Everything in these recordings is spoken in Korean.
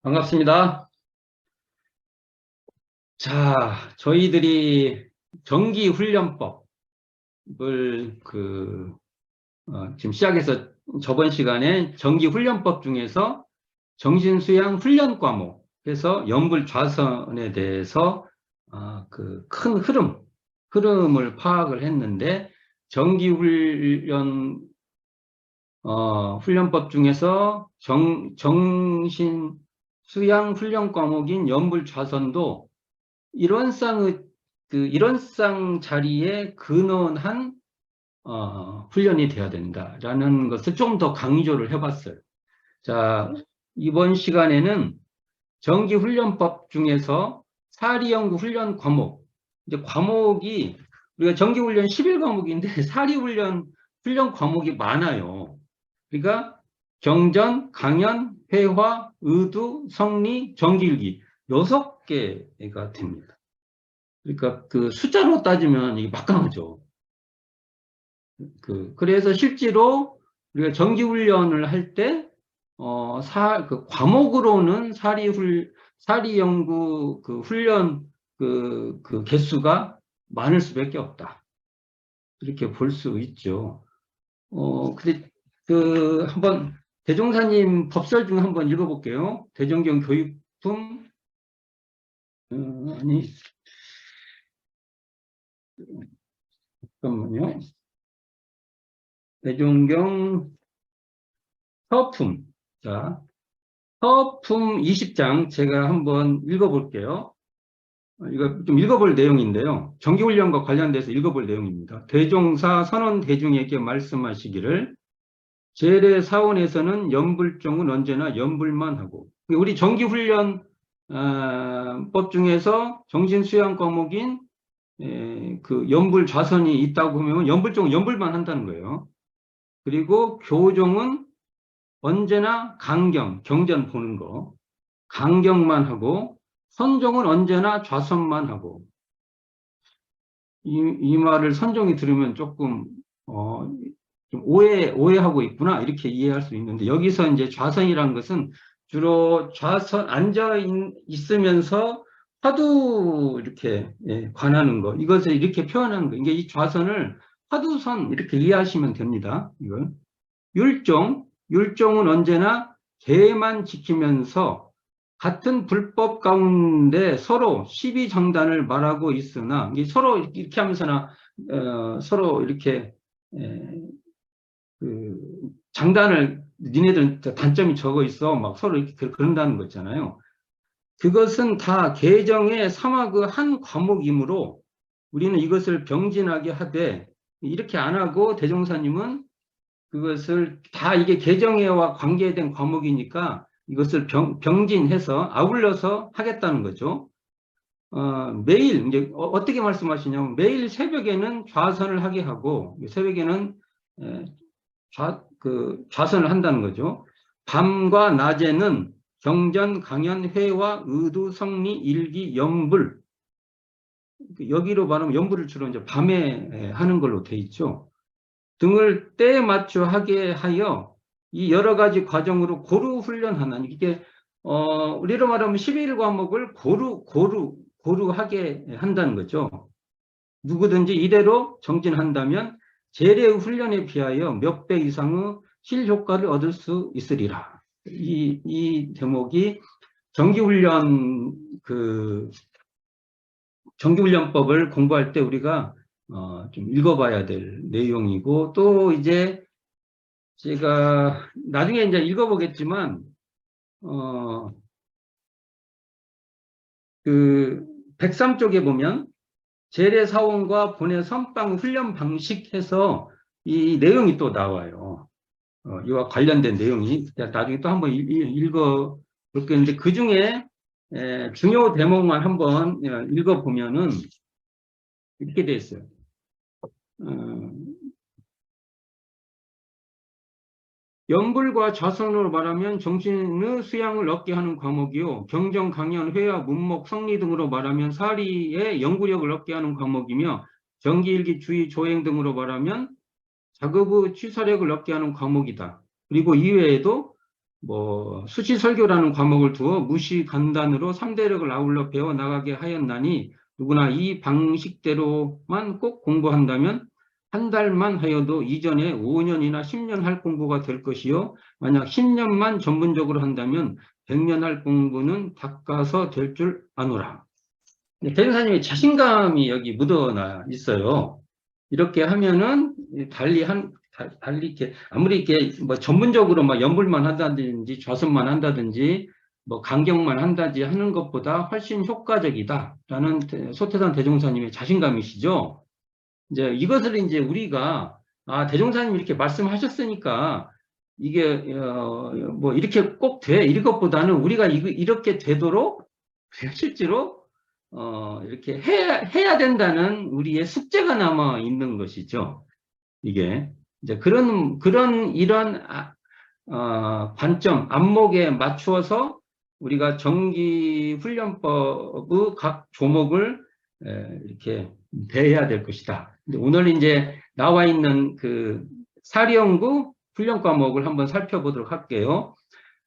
반갑습니다. 자, 저희들이 정기훈련법을 지금 시작해서 저번 시간에 정기훈련법 중에서 정신수양 훈련 과목 해서 연불좌선에 대해서 큰 흐름을 파악을 했는데 훈련법 중에서 정신 수양 훈련 과목인 연불좌선도 일원상 자리에 근원한 훈련이 되어야 된다라는 것을 좀 더 강조를 해봤어요. 자, 이번 시간에는 정기훈련법 중에서 사리연구 훈련 과목, 이제 과목이 우리가 정기훈련 11과목인데 사리훈련 훈련 과목이 많아요. 그러니까 경전, 강연, 회화, 의두, 성리, 정기일기 6개가 됩니다. 그러니까 그 숫자로 따지면 이게 막강하죠. 그래서 실제로 우리가 정기훈련을 할 때, 과목으로는 사리연구 훈련 개수가 많을 수밖에 없다. 이렇게 볼 수 있죠. 근데 한번 대종사님 법설 중 한번 읽어볼게요. 대종경 교육품, 잠깐만요. 대종경 서품. 자, 서품 20장 제가 한번 읽어볼게요. 이거 좀 읽어볼 내용인데요. 정기훈련과 관련돼서 읽어볼 내용입니다. 대종사 선원 대중에게 말씀하시기를 제례 사원에서는 연불종은 언제나 연불만 하고, 우리 정기훈련 법 중에서 정신수양 과목인 연불좌선이 있다고 하면 연불종은 연불만 한다는 거예요. 그리고 교종은 언제나 경전 보는 거, 강경만 하고, 선종은 언제나 좌선만 하고. 이 말을 선종이 들으면 조금 좀 오해하고 있구나 이렇게 이해할 수 있는데, 여기서 이제 좌선이라는 것은 주로 좌선 앉아 있으면서 화두 이렇게 관하는 거, 이것을 이렇게 표현하는 거. 이게 이 좌선을 화두선 이렇게 이해하시면 됩니다. 이걸 율종은 언제나 계만 지키면서 같은 불법 가운데 서로 시비장단을 말하고 있으나, 서로 이렇게 하면서나 서로 이렇게 장단을, 니네들은 단점이 적어 있어 막 서로 이렇게 그런다는 거 있잖아요. 그것은 다 계정의 사막의 한 과목이므로 우리는 이것을 병진하게 하되, 이렇게 안 하고 대종사님은 그것을 다 이게 계정회와 관계된 과목이니까 이것을 병진해서 아울러서 하겠다는 거죠. 매일 이제 어떻게 말씀하시냐면, 매일 새벽에는 좌선을 하게 하고 새벽에는 좌선을 한다는 거죠. 밤과 낮에는 경전, 강연, 회화, 의두, 성리, 일기, 연불, 여기로 말하면 연불을 주로 이제 밤에 하는 걸로 돼 있죠. 등을 때에 맞춰 하게 하여 이 여러 가지 과정으로 고루 훈련하는, 이게 우리로 말하면 11과목을 고루하게 한다는 거죠. 누구든지 이대로 정진한다면 제례 훈련에 비하여 몇 배 이상의 실효과를 얻을 수 있으리라. 이 대목이 정기훈련법을 공부할 때 우리가 좀 읽어봐야 될 내용이고, 또 이제 제가 나중에 이제 읽어보겠지만, 103쪽에 보면 제례사원과 본회 선빵 훈련 방식 해서 이 내용이 또 나와요. 이와 관련된 내용이 나중에 또 한번 읽어볼 건데, 그 중에 중요 대목만 한번 읽어보면은 이렇게 돼 있어요. 연불과 좌선으로 말하면 정신의 수양을 얻게 하는 과목이요, 경전, 강연, 회화, 문목, 성리 등으로 말하면 사리의 연구력을 얻게 하는 과목이며, 정기일기, 주의, 조행 등으로 말하면 작업의 취사력을 얻게 하는 과목이다. 그리고 이외에도 뭐 수시설교라는 과목을 두어 무시 간단으로 3대력을 아울러 배워 나가게 하였나니 누구나 이 방식대로만 꼭 공부한다면 한 달만 하여도 이전에 5년이나 10년 할 공부가 될 것이요. 만약 10년만 전문적으로 한다면 100년 할 공부는 닦아서 될 줄 아노라. 대전사님의 자신감이 여기 묻어나 있어요. 이렇게 하면은 달리 이렇게 아무리 이렇게 뭐 전문적으로 막 연불만 한다든지 좌선만 한다든지 뭐 강경만 한다든지 하는 것보다 훨씬 효과적이다라는 소태산 대종사님의 자신감이시죠. 이제 이것을 이제 우리가 대종사님 이렇게 말씀하셨으니까 이게 뭐 이렇게 꼭 돼 이것보다는 우리가 이렇게 되도록 실제로 이렇게 해야 된다는 우리의 숙제가 남아 있는 것이죠. 이게 이제 이런 관점 안목에 맞추어서 우리가 정기훈련법의 각 조목을 이렇게 배워야 될 것이다. 오늘 이제 나와 있는 그 사리연구 훈련 과목을 한번 살펴보도록 할게요.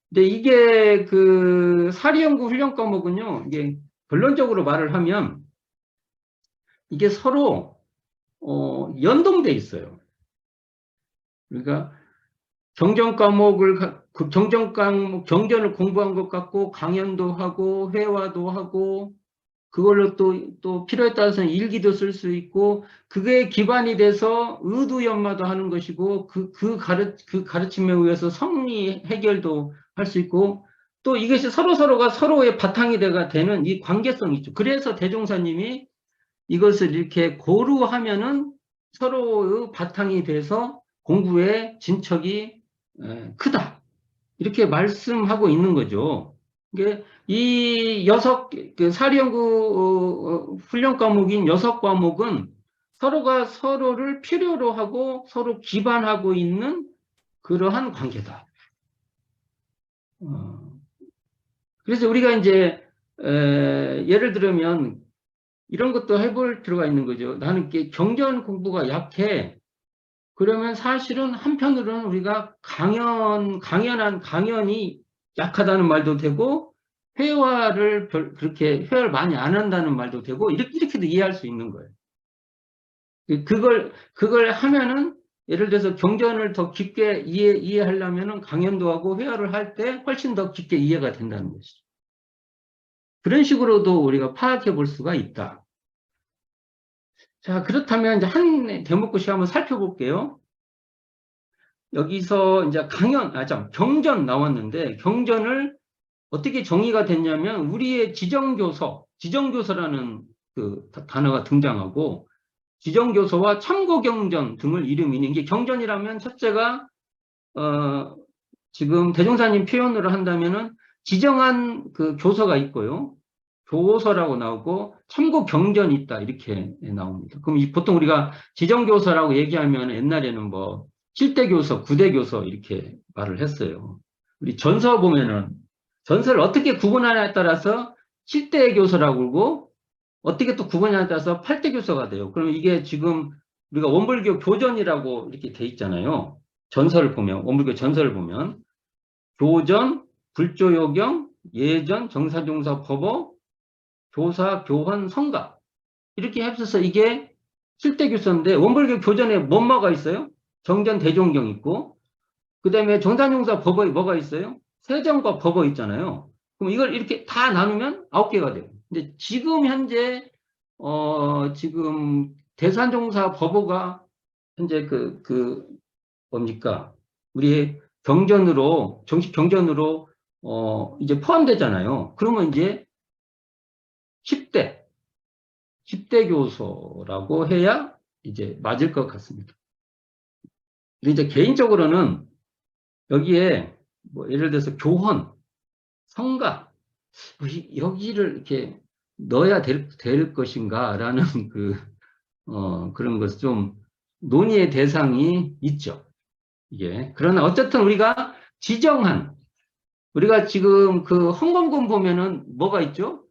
근데 이게 그 사리연구 훈련 과목은요, 이게 결론적으로 말을 하면 이게 서로 연동돼 있어요. 그러니까 경전 과목을 경전을 공부한 것 같고 강연도 하고 회화도 하고 그걸로 또 필요에 따라서는 일기도 쓸 수 있고 그게 기반이 돼서 의두연마도 하는 것이고 그 가르침에 의해서 성리 해결도 할 수 있고 또 이것이 서로가 서로의 바탕이 되는 이 관계성이 있죠. 그래서 대종사님이 이것을 이렇게 고루하면은 서로의 바탕이 돼서 공부의 진척이 크다. 이렇게 말씀하고 있는 거죠. 이 사리연구 훈련 과목인 6과목은 서로가 서로를 필요로 하고 서로 기반하고 있는 그러한 관계다. 그래서 우리가 이제 예를 들면 이런 것도 해볼 필요가 있는 거죠. 나는 경전 공부가 약해. 그러면 사실은 한편으로는 우리가 강연이 약하다는 말도 되고, 회화를 많이 안 한다는 말도 되고, 이렇게도 이해할 수 있는 거예요. 그걸 하면은, 예를 들어서 경전을 더 깊게 이해하려면은 강연도 하고 회화를 할 때 훨씬 더 깊게 이해가 된다는 것이죠. 그런 식으로도 우리가 파악해 볼 수가 있다. 자, 그렇다면 이제 한 대목씩 한번 살펴볼게요. 여기서 이제 경전 나왔는데, 경전을 어떻게 정의가 됐냐면, 우리의 지정교서라는 그 단어가 등장하고, 지정교서와 참고경전 등을 이름이는 게 경전이라면 첫째가, 지금 대종사님 표현으로 한다면은 지정한 그 교서가 있고요. 교서라고 나오고 참고 경전이 있다 이렇게 나옵니다. 그럼 보통 우리가 지정교서라고 얘기하면 옛날에는 뭐 7대 교서, 9대 교서 이렇게 말을 했어요. 우리 전서 보면은 전서를 어떻게 구분하냐에 따라서 7대 교서라고 그러고 어떻게 또 구분하냐에 따라서 8대 교서가 돼요. 그러면 이게 지금 우리가 원불교 교전이라고 이렇게 돼 있잖아요. 원불교 전설을 보면 교전, 불조요경, 예전, 정사종사, 법어, 교사, 교헌, 성가 이렇게 합쳐서 이게 7대 교서인데 원불교 교전에 뭐가 있어요? 정전, 대종경 있고 그 다음에 정사종사, 법어에 뭐가 있어요? 세정과 법어 있잖아요. 그럼 이걸 이렇게 다 나누면 9개가 돼요. 근데 지금 현재 지금 대산종사 법어가 현재 뭡니까? 우리 정식 경전으로 이제 포함되잖아요. 그러면 이제 10대 교서라고 해야 이제 맞을 것 같습니다. 근데 이제 개인적으로는 여기에 뭐 예를 들어서 교헌, 성가 여기를 이렇게 넣어야 될 것인가라는 그런 것을 좀 논의의 대상이 있죠. 이게 그러나 어쨌든 우리가 지금 그 헌검본 보면은 뭐가 있죠?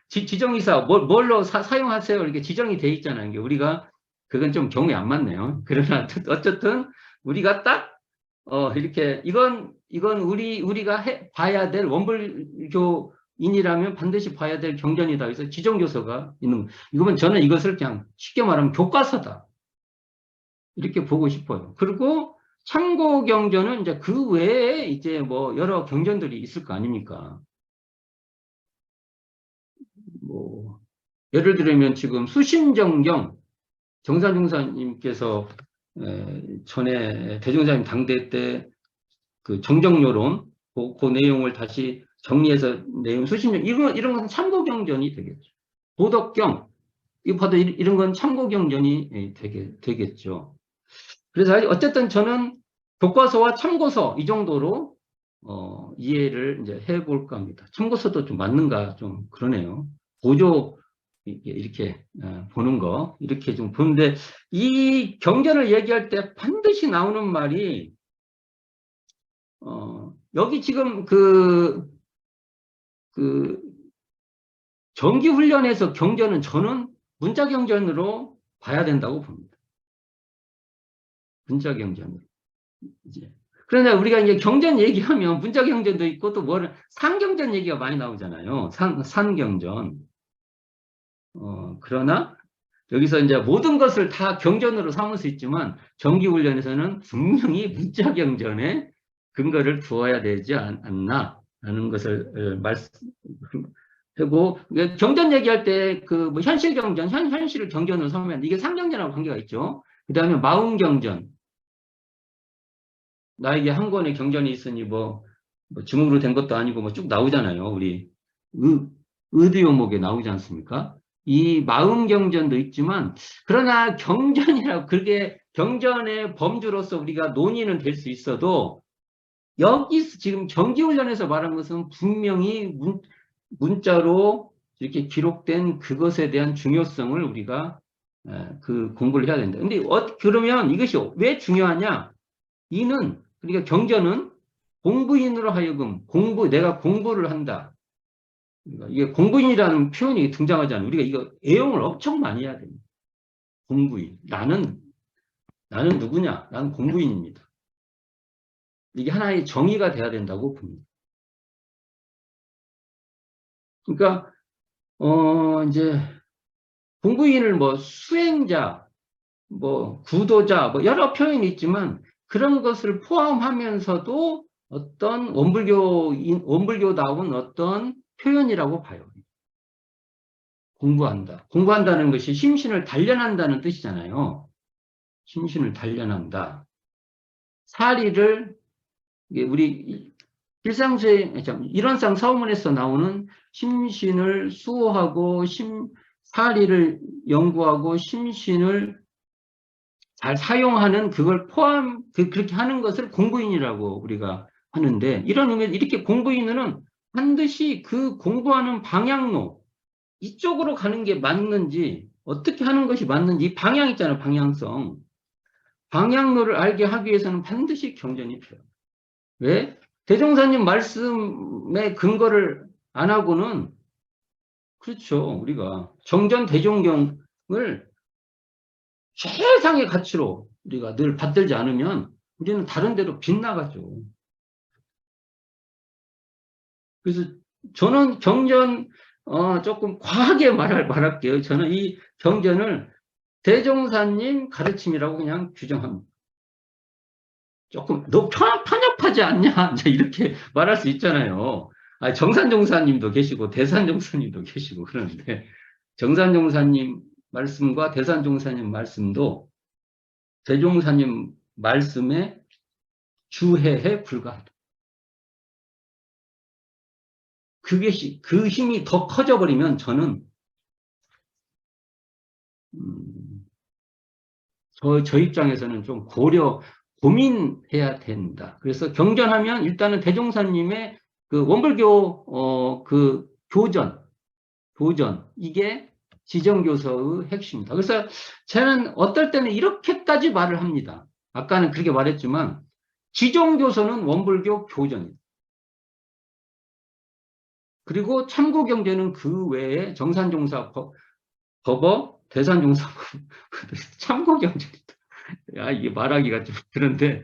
지정이사 뭘로 사용하세요? 이렇게 지정이 돼 있잖아요. 이게 우리가 그건 좀 경우에 안 맞네요. 그러나 어쨌든 우리가 딱 이렇게, 이건 우리가 봐야 될 원불교인이라면 반드시 봐야 될 경전이다. 그래서 지정교서가 있는, 이거면 저는 이것을 그냥 쉽게 말하면 교과서다. 이렇게 보고 싶어요. 그리고 참고 경전은 이제 그 외에 이제 뭐 여러 경전들이 있을 거 아닙니까? 뭐, 예를 들면 지금 수신정경, 정산종사님께서 전에 대종사님 당대 때 그 정정요론, 그 내용을 다시 정리해서 내용 수신정, 이런 건 참고경전이 되겠죠. 도덕경, 이거 봐도 이런 건 참고경전이 되겠죠. 그래서 어쨌든 저는 교과서와 참고서 이 정도로 이해를 이제 해볼까 합니다. 참고서도 좀 맞는가 좀 그러네요. 보조 이렇게 보는 거 이렇게 좀 보는데 이 경전을 얘기할 때 반드시 나오는 말이 여기 지금 그 정기훈련에서 경전은 저는 문자경전으로 봐야 된다고 봅니다. 문자경전으로. 이제. 그런데 우리가 이제 경전 얘기하면 문자경전도 있고 또 뭐를 산경전 얘기가 많이 나오잖아요. 산경전. 그러나 여기서 이제 모든 것을 다 경전으로 삼을 수 있지만 정기훈련에서는 분명히 문자경전에 근거를 두어야 되지 않나라는 것을 말씀하고 경전 얘기할 때 그 뭐 현실경전, 현실을 경전으로 삼으면 이게 상경전하고 관계가 있죠. 그 다음에 마음경전. 나에게 한 권의 경전이 있으니 뭐 지문으로 된 것도 아니고 뭐 쭉 나오잖아요. 우리 의두요목에 나오지 않습니까? 이 마음 경전도 있지만 그러나 경전이라고 그게 경전의 범주로서 우리가 논의는 될 수 있어도 여기서 지금 정기훈련에서 말한 것은 분명히 문자로 이렇게 기록된 그것에 대한 중요성을 우리가 그 공부를 해야 된다. 근데 그러면 이것이 왜 중요하냐? 이는 그러니까 경전은 공부인으로 하여금 내가 공부를 한다. 그러니까 이게 공부인이라는 표현이 등장하잖아요. 우리가 이거 애용을 엄청 많이 해야 됩니다. 공부인. 나는 누구냐? 나는 공부인입니다. 이게 하나의 정의가 돼야 된다고 봅니다. 그러니까 이제 공부인을 뭐 수행자, 뭐 구도자, 뭐 여러 표현이 있지만 그런 것을 포함하면서도 어떤 원불교다운 어떤 표현이라고 봐요. 공부한다. 공부한다는 것이 심신을 단련한다는 뜻이잖아요. 심신을 단련한다. 사리를 우리 일상수의 일원상 서문에서 나오는 심신을 수호하고 사리를 연구하고 심신을 잘 사용하는 그걸 그렇게 하는 것을 공부인이라고 우리가 하는데 이런 의미에서 이렇게 공부인은 반드시 그 공부하는 방향로 이쪽으로 가는 게 맞는지 어떻게 하는 것이 맞는지 방향 있잖아요. 방향성. 방향로를 알게 하기 위해서는 반드시 경전이 필요해요. 왜? 대종사님 말씀의 근거를 안 하고는 그렇죠. 우리가 정전 대종경을 최상의 가치로 우리가 늘 받들지 않으면 우리는 다른 데로 빗나가죠. 그래서 저는 경전 조금 과하게 말할게요. 저는 이 경전을 대종사님 가르침이라고 그냥 규정합니다. 조금 너무 편협하지 않냐? 이렇게 말할 수 있잖아요. 정산종사님도 계시고 대산종사님도 계시고 그러는데 정산종사님 말씀과 대산종사님 말씀도 대종사님 말씀에 주해에 불과하다. 그 힘이 더 커져버리면 저는 저 입장에서는 좀 고민해야 된다. 그래서 경전하면 일단은 대종사님의 그 원불교 그 교전 이게 지정교서의 핵심이다. 그래서 저는 어떨 때는 이렇게까지 말을 합니다. 아까는 그렇게 말했지만 지정교서는 원불교 교전이다. 그리고 참고경제는 그 외에 정산종사 법어, 대산종사 참고경제다. 이게 말하기가 좀 그런데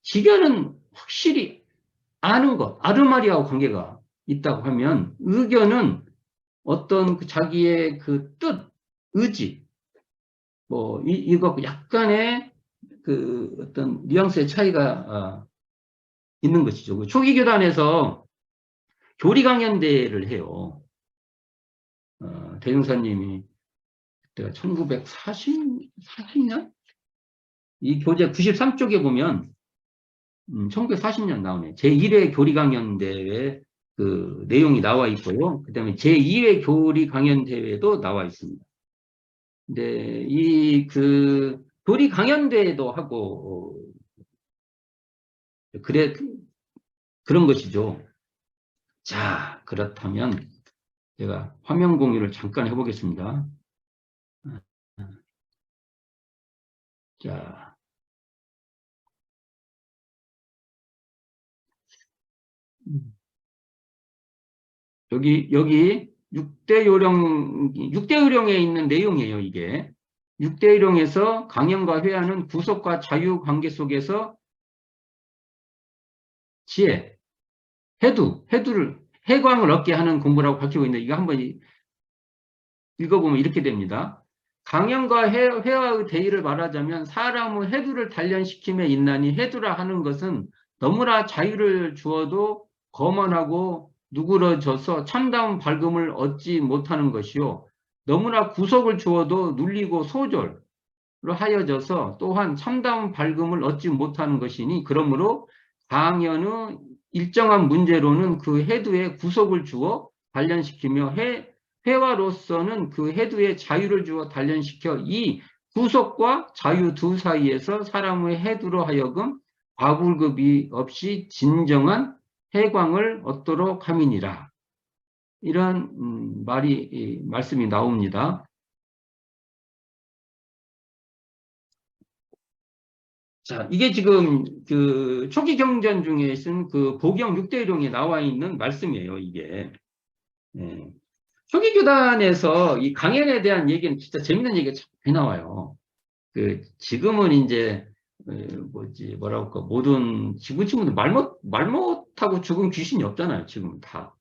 직연은 확실히 아는 것, 아르마리아하고 관계가 있다고 하면 의견은 어떤 자기의 그 뜻, 의지, 뭐 이거 약간의 그 어떤 뉘앙스의 차이가 있는 것이죠. 그 초기 교단에서 교리 강연대회를 해요. 대중사님이 그때가 1940년? 이 교재 93쪽에 보면 1940년 나오네. 제1회 교리 강연대회 그 내용이 나와 있고요. 그 다음에 제2회 교리 강연대회도 나와 있습니다. 근데 이 그 교리 강연대회도 하고 그래 그런 것이죠. 자, 그렇다면 제가 화면 공유를 잠깐 해보겠습니다. 자, 여기 6대 요령, 6대 요령에 있는 내용이에요, 이게. 6대 요령에서 강연과 회화는 구속과 자유 관계 속에서 지혜, 해광을 얻게 하는 공부라고 밝히고 있는데, 이거 한번 읽어보면 이렇게 됩니다. 강연과 회화의 대의를 말하자면 사람의 해두를 단련시킴에 있나니 해두라 하는 것은 너무나 자유를 주어도 거만하고 누그러져서 참다운 밝음을 얻지 못하는 것이요. 너무나 구속을 주어도 눌리고 소절로 하여져서 또한 참다운 밝음을 얻지 못하는 것이니 그러므로 강연의 일정한 문제로는 그 해두에 구속을 주어 단련시키며 회화로서는 그 해두에 자유를 주어 단련시켜 이 구속과 자유 두 사이에서 사람의 해두로 하여금 과불급이 없이 진정한 해광을 얻도록 함이니라. 이런 말씀이 나옵니다. 자, 이게 지금 그 초기 경전 중에 쓴 그 보경 6대1용에 나와 있는 말씀이에요, 이게. 예. 초기 교단에서 이 강연에 대한 얘기는 진짜 재밌는 얘기가 참 많이 나와요. 그 지금은 이제 뭐라고 할까 모든 지금 친구들 말 못하고 죽은 귀신이 없잖아요. 지금 다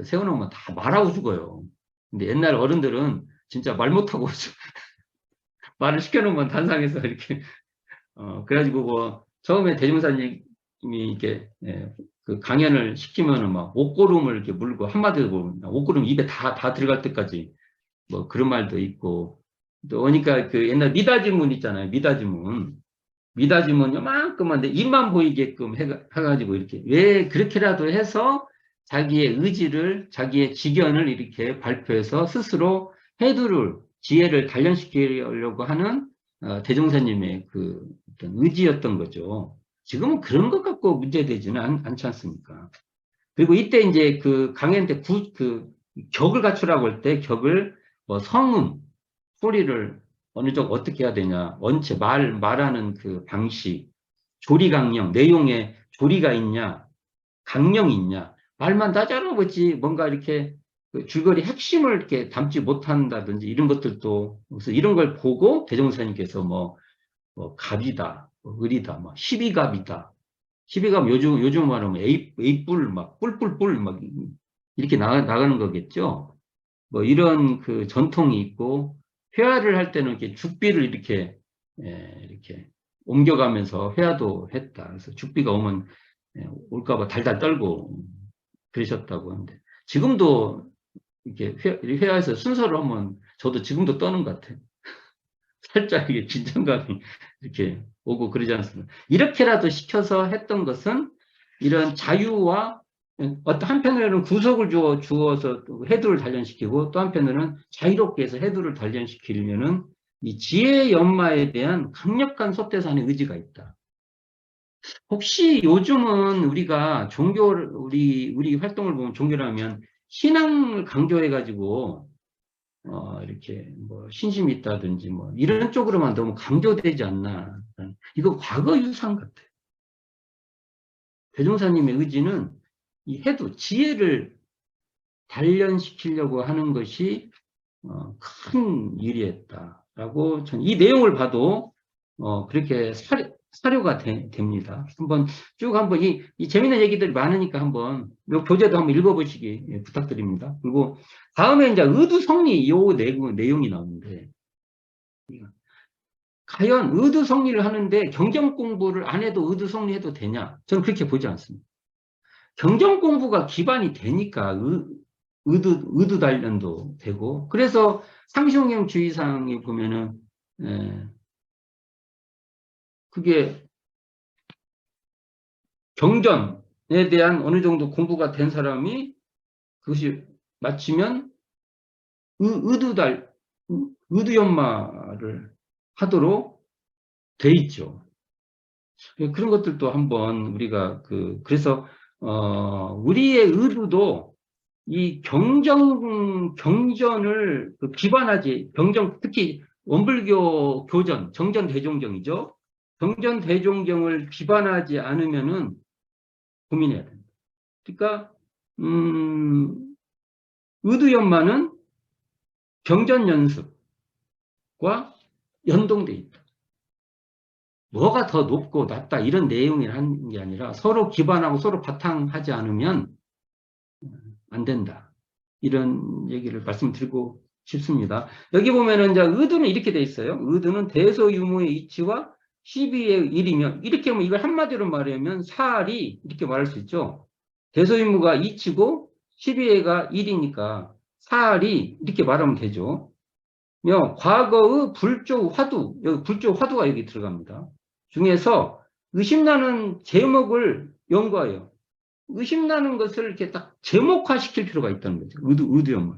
세워놓으면 다 말하고 죽어요. 근데 옛날 어른들은 진짜 말 못하고 말을 시켜놓으면 단상에서 이렇게 그래가지고 뭐 처음에 대종사님이 이렇게 그 강연을 시키면은 막 옷고름을 이렇게 물고 한마디로 보면 옷고름 입에 다 들어갈 때까지 뭐 그런 말도 있고 또 오니까 그 옛날 미다지문 있잖아요. 미다지문 요만큼한데 입만 보이게끔 해가지고 이렇게 왜 그렇게라도 해서 자기의 의지를 자기의 지견을 이렇게 발표해서 스스로 지혜를 단련시키려고 하는 대종사님의 그 어떤 의지였던 거죠. 지금은 그런 것 갖고 문제되지는 않지 않습니까? 그리고 이때 이제 그 강연 때 격을 갖추라고 할 때 격을 뭐 성음, 소리를 어느 정도 어떻게 해야 되냐, 원체 말하는 그 방식, 조리 강령, 내용에 조리가 있냐, 강령이 있냐, 말만 다 잘라보지 뭔가 이렇게 그 줄거리 핵심을 이렇게 담지 못한다든지 이런 것들도 그래서 이런 걸 보고 대종사님께서 뭐 갑이다, 뭐 을이다, 뭐 십이갑이다. 십이갑 요즘 말하면 에이뿔 막 뿔뿔뿔 막 이렇게 나가는 거겠죠. 뭐 이런 그 전통이 있고 회화를 할 때는 이렇게 죽비를 이렇게 옮겨가면서 회화도 했다. 그래서 죽비가 오면 올까봐 달달 떨고 그러셨다고 하는데 지금도 이렇게 회화에서 순서를 하면 저도 지금도 떠는 것 같아요. 살짝 이게 긴장감이 이렇게 오고 그러지 않습니까? 이렇게라도 시켜서 했던 것은 이런 자유와 어떤 한편으로는 구속을 주어서 해두를 단련시키고 또 한편으로는 자유롭게 해서 해두를 단련시키려면은 이 지혜의 연마에 대한 강력한 소태산의 의지가 있다. 혹시 요즘은 우리가 우리 활동을 보면 종교라면 신앙을 강조해가지고 이렇게 뭐 신심이 있다든지 뭐 이런 쪽으로만 너무 강조되지 않나. 이거 과거 유산 같아요. 대종사님의 의지는 이 지혜를 단련시키려고 하는 것이 큰 일이었다라고 저는 이 내용을 봐도 그렇게 사료가 됩니다. 한번 이 재밌는 얘기들이 많으니까 한번 요 교재도 한번 읽어보시기 부탁드립니다. 그리고 다음에 이제 의두성리 요 내용이 나오는데 과연 의두성리를 하는데 경정 공부를 안 해도 의두성리해도 되냐? 저는 그렇게 보지 않습니다. 경정 공부가 기반이 되니까 의두 단련도 되고 그래서 상시홍영 주의사항에 보면은 그게 경전에 대한 어느 정도 공부가 된 사람이 그것이 마치면 의두연마를 하도록 돼 있죠. 그런 것들도 한번 우리가 그래서 우리의 의도도 이 경전을 기반하지 특히 원불교 교전 정전대종경이죠. 정전대종경을 기반하지 않으면은 고민해야 됩니다. 그러니까 의두연마는 경전연습과 연동돼 있다. 뭐가 더 높고 낮다 이런 내용이 하는 게 아니라 서로 기반하고 서로 바탕하지 않으면 안 된다. 이런 얘기를 말씀드리고 싶습니다. 여기 보면은 이제 의두는 이렇게 돼 있어요. 의두는 대소유무의 이치와 12의 1이면 이렇게 하면 이걸 한마디로 말하면 사알이 이렇게 말할 수 있죠. 대소유무가 이치고 12회가 1이니까 사알이 이렇게 말하면 되죠. 과거의 불조 화두, 여기 불조 화두가 여기 들어갑니다. 중에서 의심나는 제목을 연구하여 의심나는 것을 이렇게 딱 제목화 시킬 필요가 있다는 거죠. 의두연마.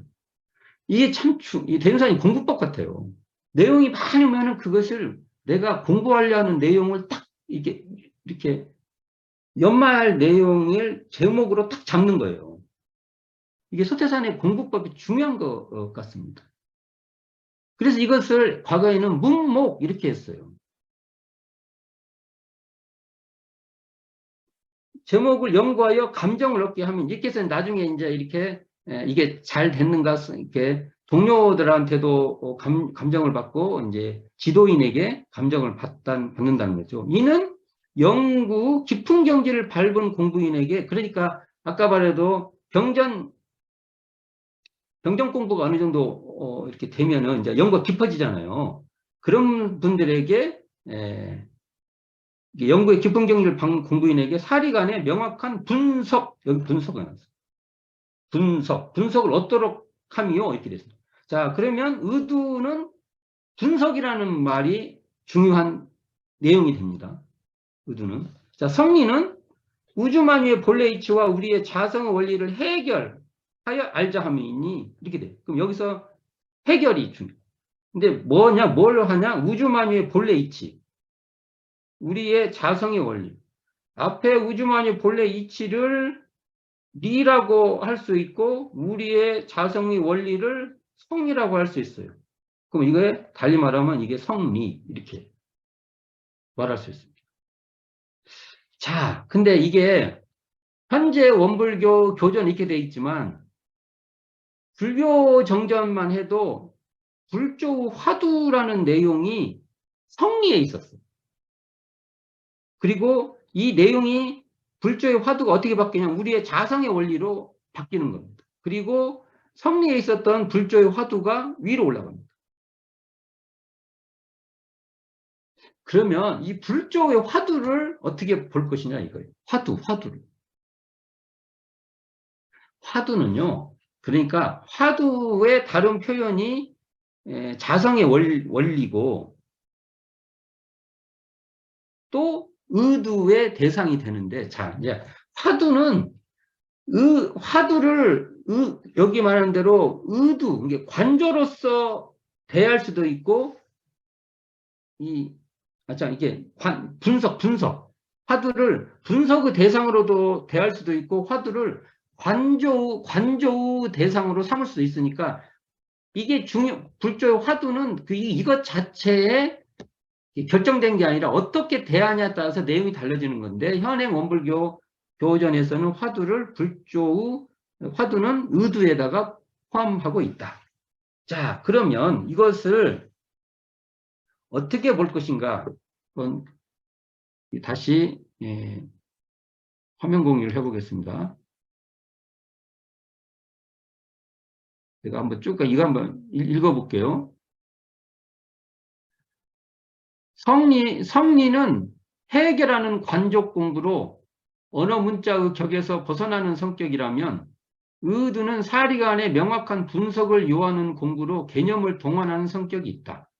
이게 참, 이 대승사님 공부법 같아요. 내용이 많으면 그것을 내가 공부하려는 내용을 딱 이렇게 연마할 내용을 제목으로 딱 잡는 거예요. 이게 소태산의 공부법이 중요한 것 같습니다. 그래서 이것을 과거에는 문목 이렇게 했어요. 제목을 연구하여 감정을 얻게 하면 이렇게 해서 나중에 이제 이게 잘 됐는가 이렇게 동료들한테도 감정을 받고 이제 지도인에게 감정을 받는다는 거죠. 이는 연구 깊은 경지를 밟은 공부인에게 그러니까 아까 말해도 경전 공부가 어느 정도 이렇게 되면은 이제 연구가 깊어지잖아요. 그런 분들에게 연구의 깊은 경지를 밟은 공부인에게 사리간의 명확한 여기 분석이 나왔어요. 분석을 얻도록 함이요. 이렇게 됐습니다. 자, 그러면 의두는 분석이라는 말이 중요한 내용이 됩니다. 의두는. 자, 성리는 우주만유의 본래 이치와 우리의 자성의 원리를 해결하여 알자 함이니 이렇게 돼. 그럼 여기서 해결이 중요해요. 근데 뭘 하냐? 우주만유의 본래 이치. 우리의 자성의 원리. 앞에 우주만유의 본래 이치를 리라고 할 수 있고 우리의 자성의 원리를 성리라고 할 수 있어요. 그럼 이거에 달리 말하면 이게 성리 이렇게 말할 수 있습니다. 자, 근데 이게 현재 원불교 교전 이렇게 돼 있지만 불교 정전만 해도 불조 화두라는 내용이 성리에 있었어요. 그리고 이 내용이 불조의 화두가 어떻게 바뀌냐 우리의 자성의 원리로 바뀌는 겁니다. 그리고 성리에 있었던 불조의 화두가 위로 올라갑니다. 그러면 이 불조의 화두를 어떻게 볼 것이냐 이거예요. 화두를. 화두는요. 그러니까 화두의 다른 표현이 자성의 원리고 또 의두의 대상이 되는데 자 이제 화두는 화두를 여기 말하는 대로 의두 이게 관조로서 대할 수도 있고 이게 분석 화두를 분석의 대상으로도 대할 수도 있고 화두를 관조의 대상으로 삼을 수도 있으니까 이게 불조의 화두는 이것 자체에 결정된 게 아니라 어떻게 대하냐에 따라서 내용이 달라지는 건데 현행 원불교 교전에서는 화두는 의두에다가 포함하고 있다. 자, 그러면 이것을 어떻게 볼 것인가? 다시 화면 공유를 해보겠습니다. 제가 한번 쭉 이거 한번 읽어볼게요. 성리는 해결하는 관족 공부로 언어 문자의 격에서 벗어나는 성격이라면 의두는 사리간의 명확한 분석을 요하는 공부로 개념을 동원하는 성격이 있다.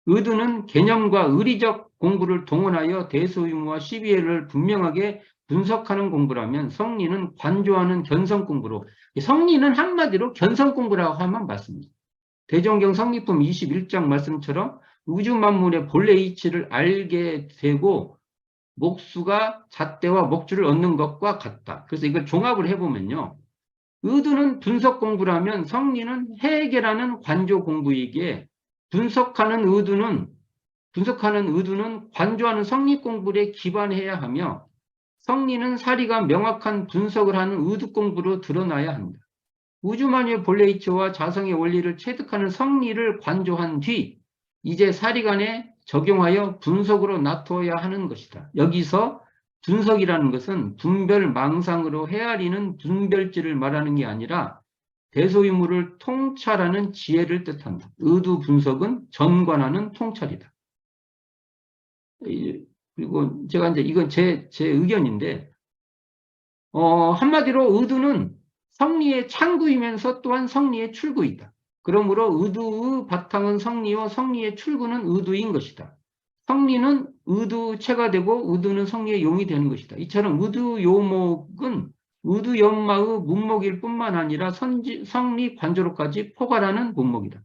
의두는 개념과 의리적 공부를 동원하여 대소유무와 시비해를 분명하게 분석하는 공부라면 성리는 관조하는 견성 공부로, 성리는 한마디로 견성 공부라고 하면 맞습니다. 대종경 성리품 21장 말씀처럼 우주 만물의 본래 이치를 알게 되고 목수가 잣대와 목줄을 얻는 것과 같다. 그래서 이걸 종합을 해보면요. 의두는 분석 공부라면 성리는 해결하는 관조 공부이기에 분석하는 의두는 관조하는 성리 공부에 기반해야 하며 성리는 사리가 명확한 분석을 하는 의두 공부로 드러나야 합니다. 우주만유의 본래 이치와 자성의 원리를 체득하는 성리를 관조한 뒤 이제 사리간에 적용하여 분석으로 놔둬야 하는 것이다. 여기서 분석이라는 것은 분별 망상으로 헤아리는 분별지를 말하는 게 아니라 대소유무를 통찰하는 지혜를 뜻한다. 의두 분석은 전관하는 통찰이다. 그리고 제가 이제 이건 제 의견인데, 한마디로 의두는 성리의 창구이면서 또한 성리의 출구이다. 그러므로 의두의 바탕은 성리요, 성리의 출구는 의두인 것이다. 성리는 의두체가 되고 의두는 성리의 용이 되는 것이다. 이처럼 의두요목은 의두연마의 문목일 뿐만 아니라 성리 관조로까지 포괄하는 문목이다.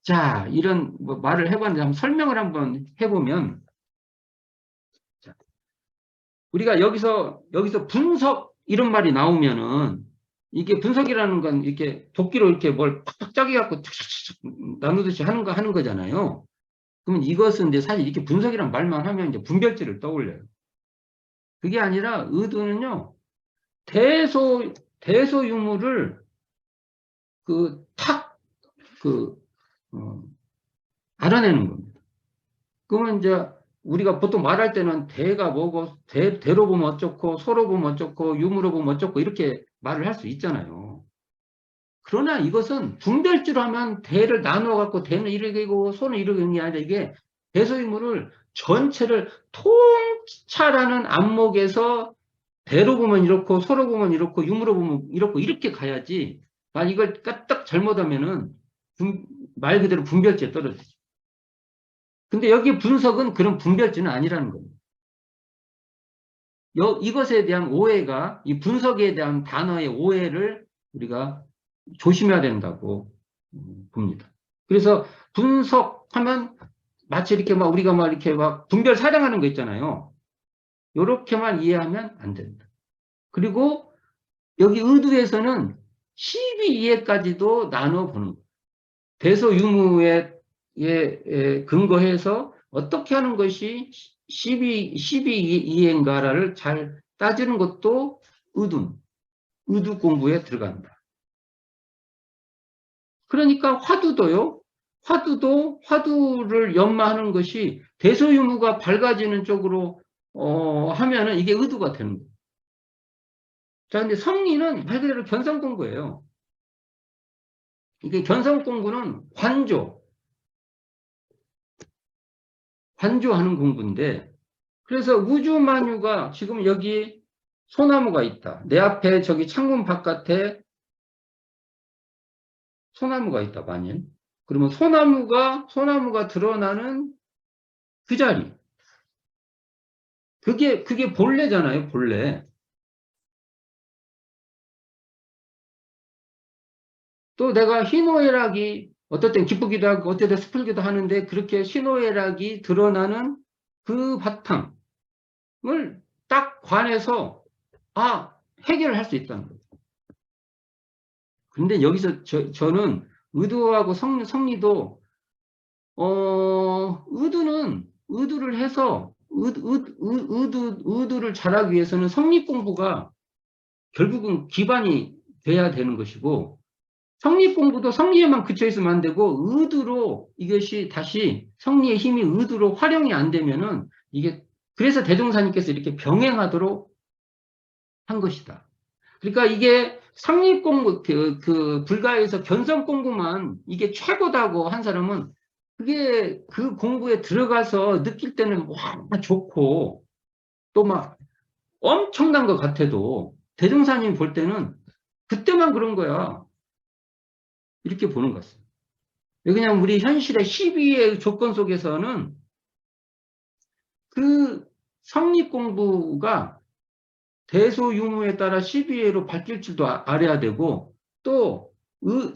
자, 이런 말을 해봤는데 한번 설명을 한번 해보면, 자, 우리가 여기서 분석 이런 말이 나오면은 이게 분석이라는 건 이렇게 도끼로 이렇게 뭘 팍팍 짜기갖고 나누듯이 하는 거잖아요. 그러면 이것은 이제 사실 이렇게 분석이란 말만 하면 이제 분별지를 떠올려요. 그게 아니라 의도는요, 대소유무를 알아내는 겁니다. 그러면 이제 우리가 보통 말할 때는 대가 뭐고, 대로 보면 어쩌고, 소로 보면 어쩌고, 유무로 보면 어쩌고, 이렇게 말을 할 수 있잖아요. 그러나 이것은 분별지로 하면 대를 나누어갖고 대는 이렇게고 소는 이렇게 하는 게 아니라 이게 대소유무를 전체를 통찰하는 안목에서 대로 보면 이렇고, 소로 보면 이렇고, 유무로 보면 이렇고, 이렇게 가야지. 만약 이걸 까딱 잘못하면은 말 그대로 분별지에 떨어지죠. 근데 여기 분석은 그런 분별지는 아니라는 겁니다. 이것에 대한 오해가, 이 분석에 대한 단어의 오해를 우리가 조심해야 된다고 봅니다. 그래서 분석하면 마치 이렇게 우리가 이렇게 분별 사령하는 거 있잖아요. 이렇게만 이해하면 안 된다. 그리고 여기 의두에서는 12이해까지도 나눠보는 거예요. 대소유무에 근거해서 어떻게 하는 것이 12이해인가를 잘 따지는 것도 의두 공부에 들어간다. 그러니까 화두도요. 화두를 연마하는 것이 대소유무가 밝아지는 쪽으로 하면은 이게 의두가 되는 거예요. 자, 근데 성리는 말 그대로 견성 공부예요. 이게 견성 공부는 관조하는 공부인데, 그래서 우주만유가 지금 여기 소나무가 있다. 내 앞에 저기 창문 바깥에 소나무가 있다, 만일. 그러면 소나무가 드러나는 그 자리. 그게 본래잖아요, 본래. 또 내가 희노애락이 어떨 땐 기쁘기도 하고 어떨 땐 슬프기도 하는데 그렇게 희노애락이 드러나는 그 바탕을 딱 관해서 해결을 할 수 있다는 거예요. 근데 여기서 저는 의도하고 성리도 의도를 해서 의도를 잘하기 위해서는 성리 공부가 결국은 기반이 돼야 되는 것이고, 성리 공부도 성리에만 그쳐 있으면 안 되고 의도로 이것이 다시 성리의 힘이 의도로 활용이 안 되면은 이게 그래서 대종사님께서 이렇게 병행하도록 한 것이다. 그러니까 이게 상립공부, 불가에서 견성공부만 이게 최고다고 한 사람은 그게 그 공부에 들어가서 느낄 때는 와, 좋고 또 막 엄청난 것 같아도 대종사님 볼 때는 그때만 그런 거야. 이렇게 보는 것입니다. 그냥 우리 현실의 시비의 조건 속에서는 그 성립공부가 대소유무에 따라 시비회로 바뀔 줄도 알아야 되고 또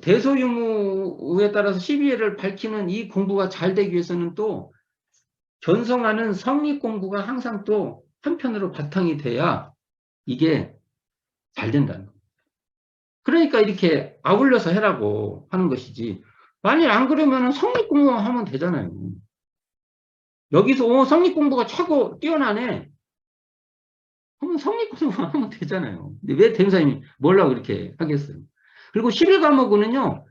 대소유무에 따라서 시비회를 밝히는 이 공부가 잘 되기 위해서는 또 견성하는 성립공부가 항상 또 한편으로 바탕이 돼야 이게 잘 된다는 거예요. 그러니까 이렇게 아울러서 해라고 하는 것이지. 만일 안 그러면 성립공부만 하면 되잖아요. 여기서 성립공부가 최고 뛰어나네. 그럼 성립공부만 하면 되잖아요. 근데 왜 대명사님이 뭐라고 그렇게 하겠어요? 그리고 11과목은요.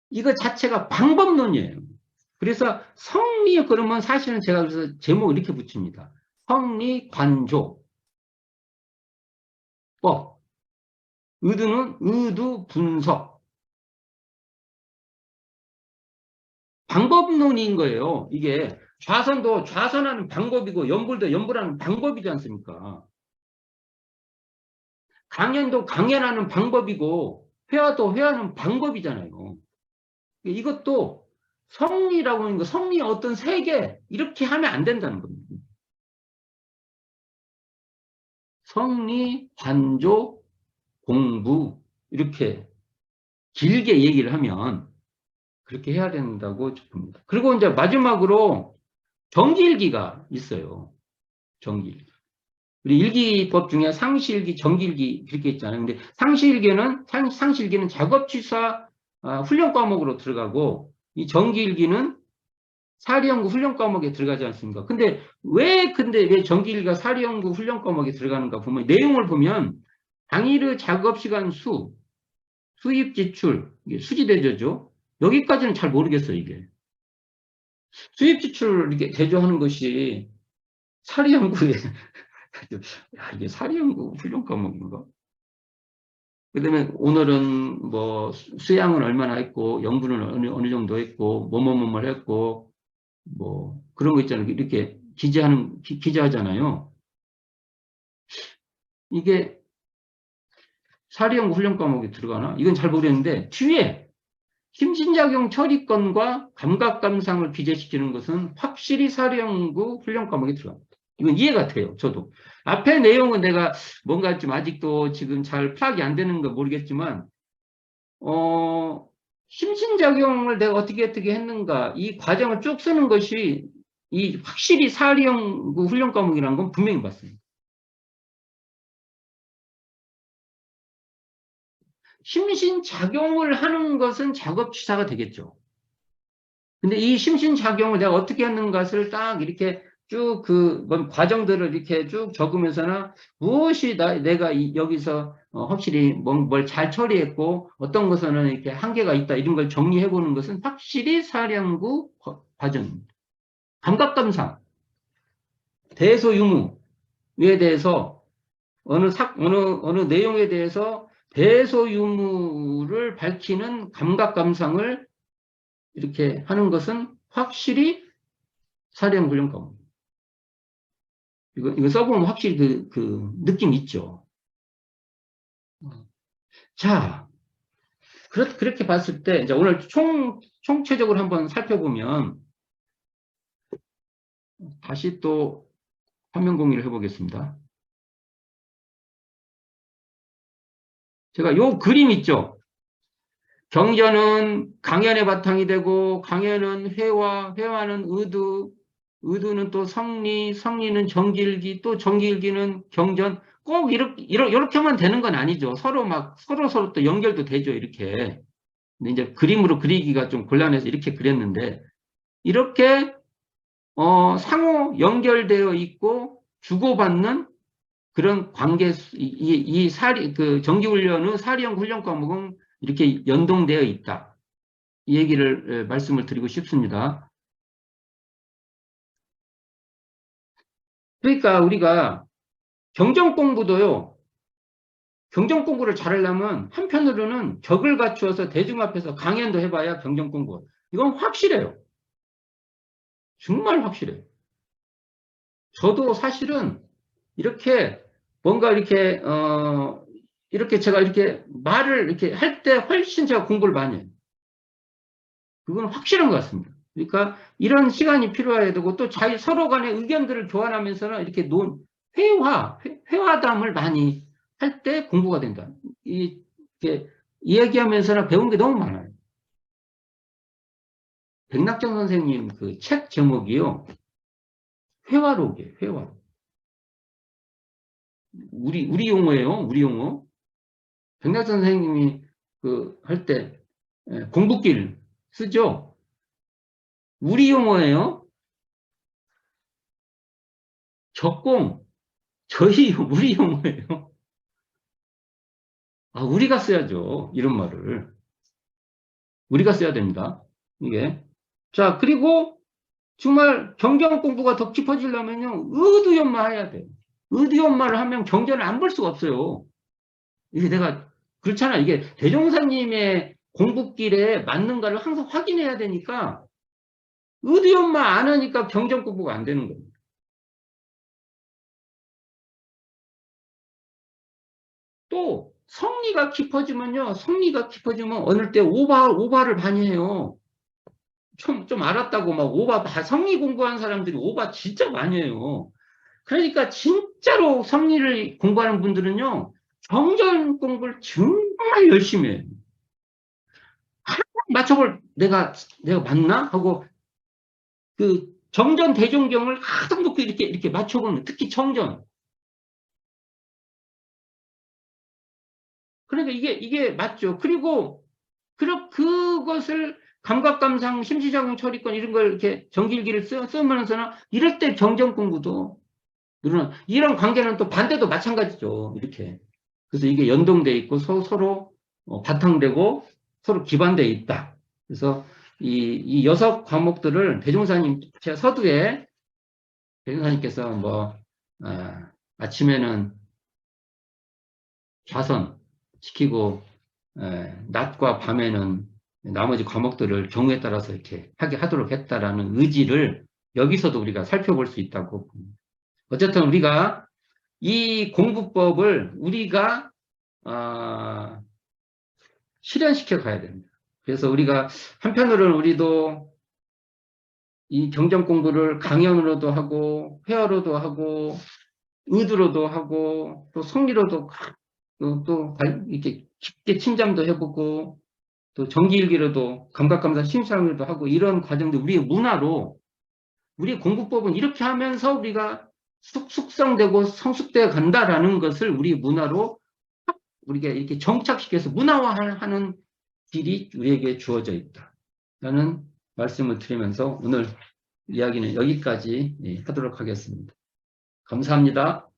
이거 자체가 방법론이에요. 그래서 성리 그러면 사실은 제가 그래서 제목을 이렇게 붙입니다. 성리관조법. 의도는 의도 분석. 방법론인 거예요. 이게 좌선도 좌선하는 방법이고 연불도 연불하는 방법이지 않습니까? 강연도 강연하는 방법이고 회화도 회화하는 방법이잖아요. 이것도 성리라고 하는 거, 성리의 어떤 세계 이렇게 하면 안 된다는 겁니다. 성리, 관조, 공부 이렇게 길게 얘기를 하면 그렇게 해야 된다고 봅니다. 그리고 이제 마지막으로 정기일기가 있어요. 정기일기. 우리 일기법 중에 상시일기, 정기일기 이렇게 있잖아요. 근데 상시일기는 작업취사 훈련 과목으로 들어가고 이 정기일기는 사리연구 훈련 과목에 들어가지 않습니까? 근데 왜 정기일기가 사리연구 훈련 과목에 들어가는가 보면 내용을 보면 당일의 작업시간 수입 지출, 수지대조죠. 여기까지는 잘 모르겠어요, 이게. 수입 지출 이렇게 대조하는 것이 사리연구에 야, 이게 사리연구 훈련 과목인가? 그다음에 오늘은 뭐 수양은 얼마나 했고 연구는 어느 정도 했고 뭐뭐뭐뭐 했고 뭐 그런 거 있잖아요. 이렇게 기재하잖아요. 이게 사리연구 훈련 과목에 들어가나? 이건 잘 모르겠는데 뒤에 심신작용 처리권과 감각감상을 기재시키는 것은 확실히 사리연구 훈련 과목에 들어갑니다. 이건 이해가 돼요. 저도. 앞에 내용은 내가 뭔가 좀 아직도 지금 잘 파악이 안 되는 거 모르겠지만 심신작용을 내가 어떻게 했는가 이 과정을 쭉 쓰는 것이 이 확실히 사리연구 훈련 과목이라는 건 분명히 맞습니다. 심신작용을 하는 것은 작업치사가 되겠죠. 근데 이 심신작용을 내가 어떻게 하는 것을 딱 이렇게 쭉 과정들을 이렇게 쭉 적으면서나 무엇이 내가 여기서 확실히 뭘 잘 처리했고 어떤 것은 이렇게 한계가 있다 이런 걸 정리해 보는 것은 확실히 사령구 과정입니다. 감각감상, 대소유무에 대해서 어느 내용에 대해서 대소유무를 밝히는 감각감상을 이렇게 하는 것은 확실히 사령훈련 과목입니다. 이거 써보면 확실히 느낌 있죠. 자, 그렇게 봤을 때, 이제 오늘 총체적으로 한번 살펴보면, 다시 또 화면 공유를 해보겠습니다. 제가 요 그림 있죠? 경전은 강연의 바탕이 되고, 강연은 회화는 의도는 또 성리는 정기일기, 또 정기일기는 경전, 꼭 이렇게만 되는 건 아니죠. 서로 또 연결도 되죠, 이렇게. 근데 이제 그림으로 그리기가 좀 곤란해서 이렇게 그렸는데, 이렇게, 상호 연결되어 있고, 주고받는 그런 관계, 정기훈련의 사리형 훈련 과목은 이렇게 연동되어 있다. 이 얘기를 말씀을 드리고 싶습니다. 그러니까 우리가 경정 공부도요. 경정 공부를 잘하려면 한편으로는 격을 갖추어서 대중 앞에서 강연도 해봐야 경정 공부. 이건 확실해요. 정말 확실해요. 저도 사실은 이렇게 뭔가 이렇게 이렇게 제가 이렇게 말을 이렇게 할 때 훨씬 제가 공부를 많이 해요. 그건 확실한 것 같습니다. 그러니까 이런 시간이 필요해야 되고 또 서로 간의 의견들을 교환하면서는 이렇게 회화담을 많이 할 때 공부가 된다. 이렇게 이야기하면서는 배운 게 너무 많아요. 백낙정 선생님 그 책 제목이요. 회화록이에요. 회화록. 우리 용어예요. 우리 용어. 백낙정 선생님이 그 할 때 공부길 쓰죠. 우리 용어예요. 적공. 우리 용어예요. 아, 우리가 써야죠. 이런 말을. 우리가 써야 됩니다. 이게. 자, 그리고 정말 경전 공부가 더 깊어지려면요. 의두연마 해야 돼요. 의두연마를 하면 경전을 안 볼 수가 없어요. 이게 내가, 그렇잖아. 이게 대종사님의 공부길에 맞는가를 항상 확인해야 되니까 의두연마 안 하니까 경전 공부가 안 되는 거예요. 또 성리가 깊어지면요. 성리가 깊어지면 어느 때 오바를 많이 해요. 좀 알았다고 막 성리 공부하는 사람들이 오바 진짜 많이 해요. 그러니까 진짜로 성리를 공부하는 분들은요, 정전 공부를 정말 열심히 해요. 내가 맞나? 하고, 그 정전 대종경을 하도 놓고 이렇게 맞춰보면, 특히 정전. 그러니까 이게 맞죠. 그리고, 그것을 감각감상, 심시작용, 처리권 이런 걸 이렇게 정길기를 쓰면서는 이럴 때 정전 공부도 이런 관계는 또 반대도 마찬가지죠. 이렇게. 그래서 이게 연동돼 있고 서로 바탕되고 서로 기반돼 있다. 그래서 이 여섯 과목들을 대종사님 제 서두에 대종사님께서 아침에는 좌선 시키고 낮과 밤에는 나머지 과목들을 경우에 따라서 이렇게 하도록 했다라는 의지를 여기서도 우리가 살펴볼 수 있다고 봅니다. 어쨌든 우리가 이 공부법을 우리가 실현시켜 가야 됩니다. 그래서 우리가 한편으로는 우리도 이 경전 공부를 강연으로도 하고 회화로도 하고 의두로도 하고 또 성리로도 또 이렇게 깊게 침잠도 해보고 또 정기일기로도 감각감사 심사위로도 하고 이런 과정들 우리의 문화로 우리 공부법은 이렇게 하면서 우리가 숙성되고 성숙되어 간다라는 것을 우리 문화로 우리가 이렇게 정착시켜서 문화화하는 길이 우리에게 주어져 있다. 라는 말씀을 드리면서 오늘 이야기는 여기까지 하도록 하겠습니다. 감사합니다.